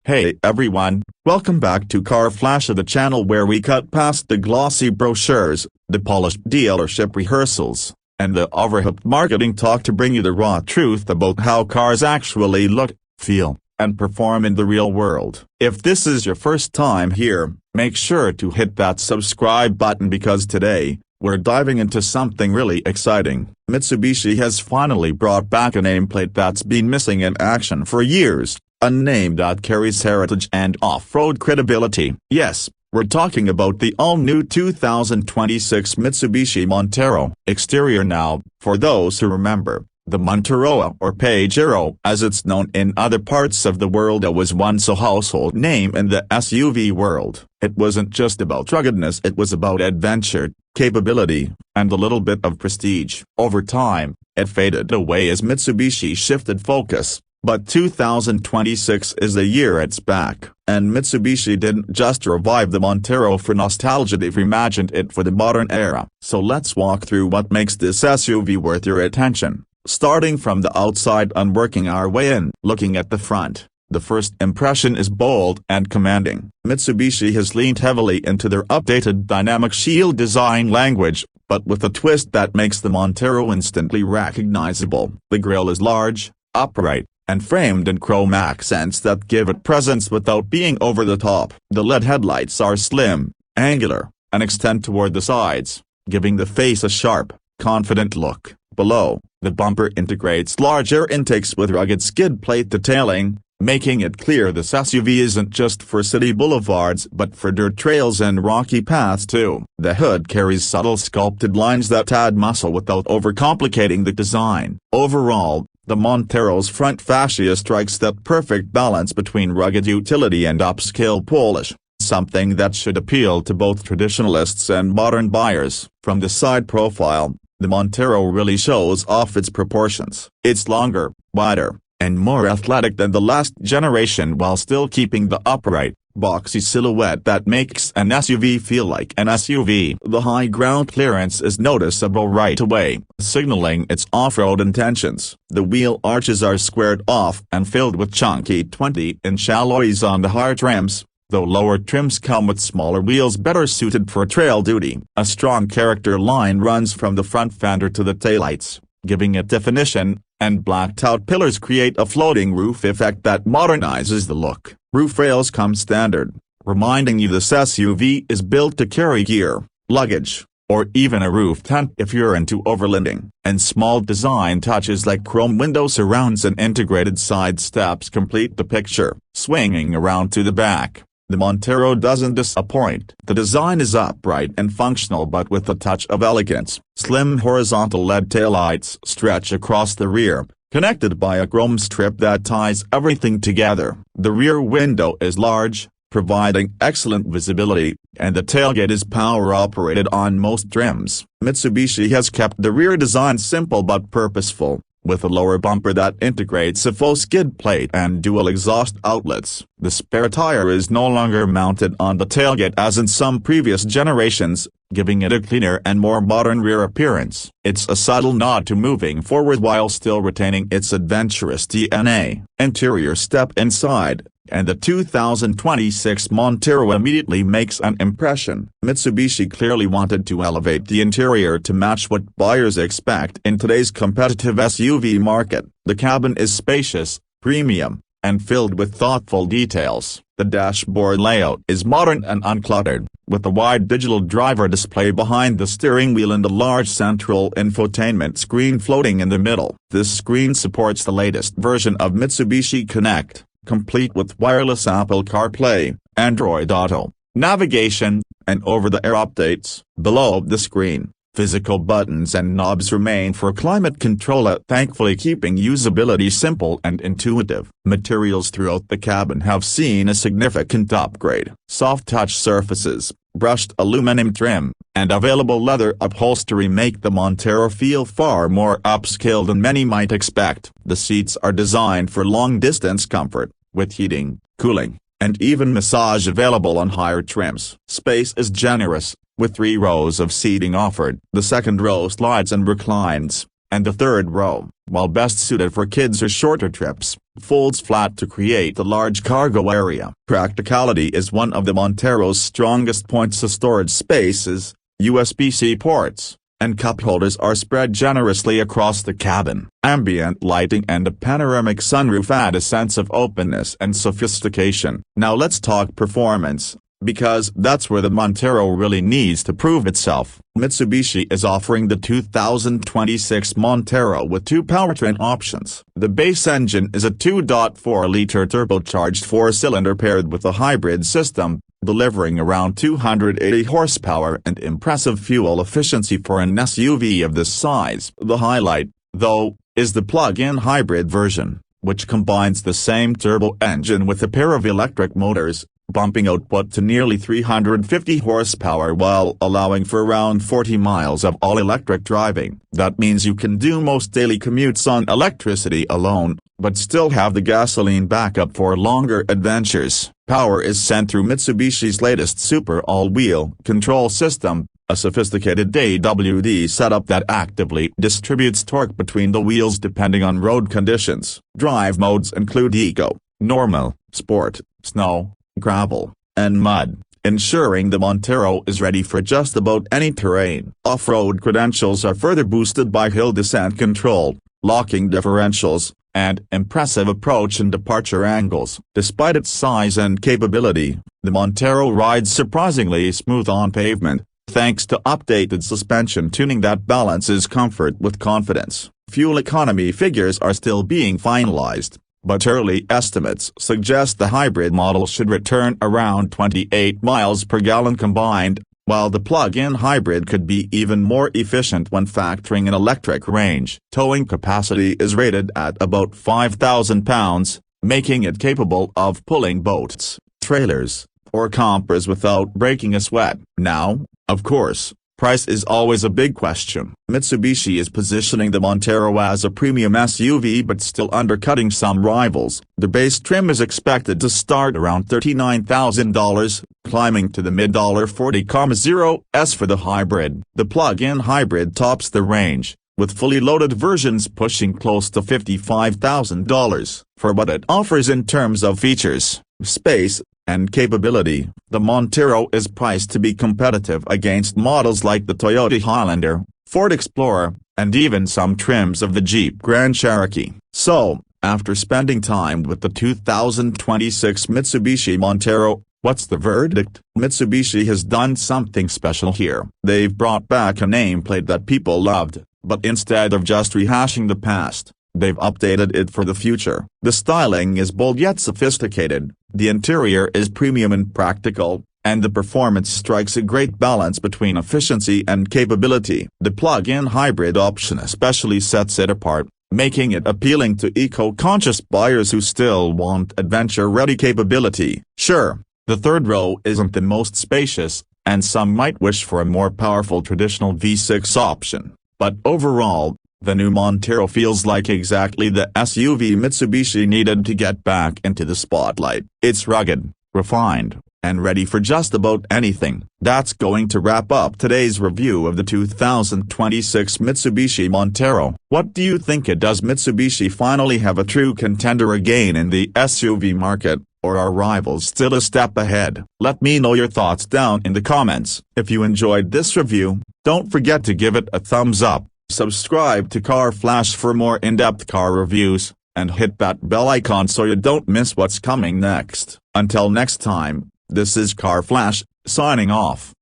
Hey everyone, welcome back to Car Flash, the channel where we cut past the glossy brochures, the polished dealership rehearsals, and the overhyped marketing talk to bring you the raw truth about how cars actually look, feel, and perform in the real world. If this is your first time here, make sure to hit that subscribe button because today, we're diving into something really exciting. Mitsubishi has finally brought back a nameplate that's been missing in action for years. A name that carries heritage and off-road credibility. Yes, we're talking about the all-new 2026 Mitsubishi Montero. Exterior now, for those who remember, the Montero or Pajero as it's known in other parts of the world was once a household name in the SUV world. It wasn't just about ruggedness, it was about adventure, capability, and a little bit of prestige. Over time, it faded away as Mitsubishi shifted focus. But 2026 is the year it's back, and Mitsubishi didn't just revive the Montero for nostalgia, they've reimagined it for the modern era. So let's walk through what makes this SUV worth your attention, starting from the outside and working our way in. Looking at the front, the first impression is bold and commanding. Mitsubishi has leaned heavily into their updated dynamic shield design language, but with a twist that makes the Montero instantly recognizable. The grille is large, upright, and framed in chrome accents that give it presence without being over the top. The LED headlights are slim, angular, and extend toward the sides, giving the face a sharp, confident look. Below, the bumper integrates large air intakes with rugged skid plate detailing, making it clear this SUV isn't just for city boulevards but for dirt trails and rocky paths too. The hood carries subtle sculpted lines that add muscle without overcomplicating the design. Overall, the Montero's front fascia strikes that perfect balance between rugged utility and upscale polish, something that should appeal to both traditionalists and modern buyers. From the side profile, the Montero really shows off its proportions. It's longer, wider, and more athletic than the last generation while still keeping the upright, boxy silhouette that makes an SUV feel like an SUV. The high ground clearance is noticeable right away, signaling its off-road intentions. The wheel arches are squared off and filled with chunky 20-inch alloys on the higher trims, though lower trims come with smaller wheels better suited for trail duty. A strong character line runs from the front fender to the taillights, giving it definition, and blacked-out pillars create a floating roof effect that modernizes the look. Roof rails come standard, reminding you this SUV is built to carry gear, luggage, or even a roof tent if you're into overlanding. And small design touches like chrome window surrounds and integrated side steps complete the picture. Swinging around to the back, the Montero doesn't disappoint. The design is upright and functional but with a touch of elegance. Slim horizontal LED taillights stretch across the rear, connected by a chrome strip that ties everything together. The rear window is large, providing excellent visibility, and the tailgate is power-operated on most trims. Mitsubishi has kept the rear design simple but purposeful, with a lower bumper that integrates a faux skid plate and dual exhaust outlets. The spare tire is no longer mounted on the tailgate as in some previous generations, giving it a cleaner and more modern rear appearance. It's a subtle nod to moving forward while still retaining its adventurous DNA. Interior: step inside, and the 2026 Montero immediately makes an impression. Mitsubishi clearly wanted to elevate the interior to match what buyers expect in today's competitive SUV market. The cabin is spacious, premium, and filled with thoughtful details. The dashboard layout is modern and uncluttered, with a wide digital driver display behind the steering wheel and a large central infotainment screen floating in the middle. This screen supports the latest version of Mitsubishi Connect, complete with wireless Apple CarPlay, Android Auto, navigation, and over-the-air updates. Below the screen, physical buttons and knobs remain for climate control, thankfully keeping usability simple and intuitive. Materials throughout the cabin have seen a significant upgrade. Soft touch surfaces, brushed aluminum trim, and available leather upholstery make the Montero feel far more upscale than many might expect. The seats are designed for long-distance comfort, with heating, cooling, and even massage available on higher trims. Space is generous, with 3 rows of seating offered. The second row slides and reclines, and the third row, while best suited for kids or shorter trips, folds flat to create a large cargo area. Practicality is one of the Montero's strongest points. The storage spaces, USB-C ports, and cup holders are spread generously across the cabin. Ambient lighting and a panoramic sunroof add a sense of openness and sophistication. Now let's talk performance, because that's where the Montero really needs to prove itself. Mitsubishi is offering the 2026 Montero with two powertrain options. The base engine is a 2.4-liter turbocharged four-cylinder paired with a hybrid system, delivering around 280 horsepower and impressive fuel efficiency for an SUV of this size. The highlight, though, is the plug-in hybrid version, which combines the same turbo engine with a pair of electric motors, bumping output to nearly 350 horsepower while allowing for around 40 miles of all-electric driving. That means you can do most daily commutes on electricity alone, but still have the gasoline backup for longer adventures. Power is sent through Mitsubishi's latest Super all-wheel control system, a sophisticated AWD setup that actively distributes torque between the wheels depending on road conditions. Drive modes include Eco, Normal, Sport, Snow, Gravel, and Mud, ensuring the Montero is ready for just about any terrain. Off-road credentials are further boosted by hill descent control, locking differentials, and impressive approach and departure angles. Despite its size and capability, the Montero rides surprisingly smooth on pavement, thanks to updated suspension tuning that balances comfort with confidence. Fuel economy figures are still being finalized, but early estimates suggest the hybrid model should return around 28 miles per gallon combined, while the plug-in hybrid could be even more efficient when factoring in electric range. Towing capacity is rated at about 5,000 pounds, making it capable of pulling boats, trailers, or campers without breaking a sweat. Now, of course, price is always a big question. Mitsubishi is positioning the Montero as a premium SUV but still undercutting some rivals. The base trim is expected to start around $39,000, climbing to the mid-$40,000s for the hybrid. The plug-in hybrid tops the range, with fully loaded versions pushing close to $55,000. For what it offers in terms of features, space, and capability, the Montero is priced to be competitive against models like the Toyota Highlander, Ford Explorer, and even some trims of the Jeep Grand Cherokee. So, after spending time with the 2026 Mitsubishi Montero, what's the verdict? Mitsubishi has done something special here. They've brought back a nameplate that people loved, but instead of just rehashing the past, they've updated it for the future. The styling is bold yet sophisticated, the interior is premium and practical, and the performance strikes a great balance between efficiency and capability. The plug-in hybrid option especially sets it apart, making it appealing to eco-conscious buyers who still want adventure-ready capability. Sure, the third row isn't the most spacious, and some might wish for a more powerful traditional V6 option, but overall, the new Montero feels like exactly the SUV Mitsubishi needed to get back into the spotlight. It's rugged, refined, and ready for just about anything. That's going to wrap up today's review of the 2026 Mitsubishi Montero. What do you think? Does Mitsubishi finally have a true contender again in the SUV market, or are rivals still a step ahead? Let me know your thoughts down in the comments. If you enjoyed this review, don't forget to give it a thumbs up. Subscribe to Car Flash for more in-depth car reviews, and hit that bell icon so you don't miss what's coming next. Until next time, this is Car Flash, signing off.